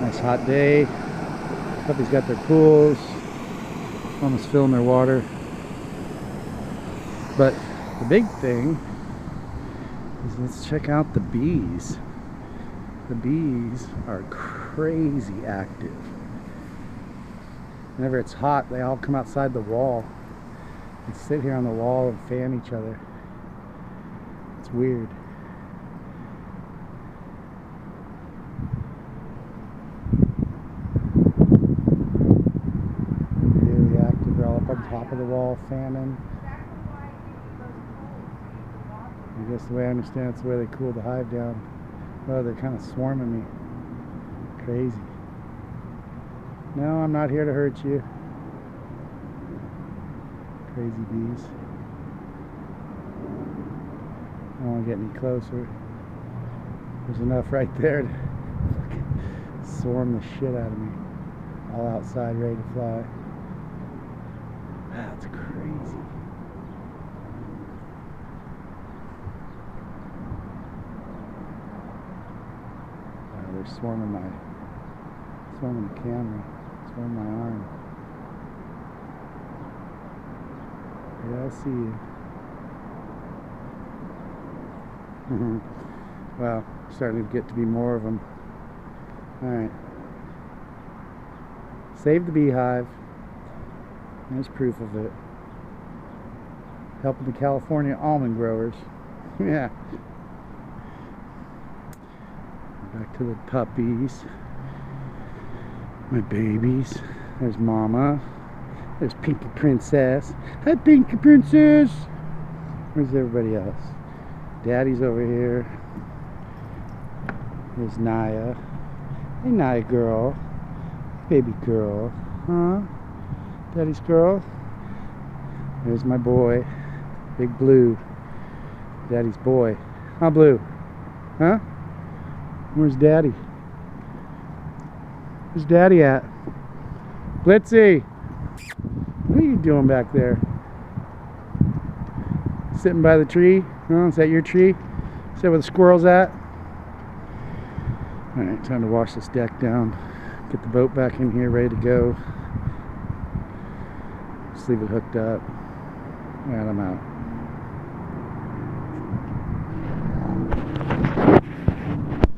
Nice hot day. Puppies got their pools, almost filling their water. But the big thing is, let's check out the bees. The bees are crazy active. Whenever it's hot, they all come outside the wall and sit here on the wall and fan each other. It's weird. Really active. They're all up on top of the wall fanning. I guess the way I understand it's the way they cool the hive down. Oh, they're kind of swarming me. Crazy. No, I'm not here to hurt you. Crazy bees. I don't want to get any closer. There's enough right there to swarm the shit out of me. All outside, ready to fly. That's crazy. They're swarming the camera, swarming my arm. Yeah, I see you. Well, starting to get to be more of them. Alright. Save the beehive. There's proof of it. Helping the California almond growers. Yeah. Back to the puppies. My babies. There's Mama. There's Pinky Princess. Hi, Pinky Princess! Where's everybody else? Daddy's over here. There's Naya. Hey, Naya girl. Baby girl. Huh? Daddy's girl. There's my boy. Big Blue. Daddy's boy. Huh, Blue? Huh? Where's Daddy? Where's Daddy at? Blitzy! What are you doing back there? Sitting by the tree? Oh, is that your tree? Is that where the squirrel's at? Alright, time to wash this deck down. Get the boat back in here, ready to go. Just leave it hooked up. And I'm out.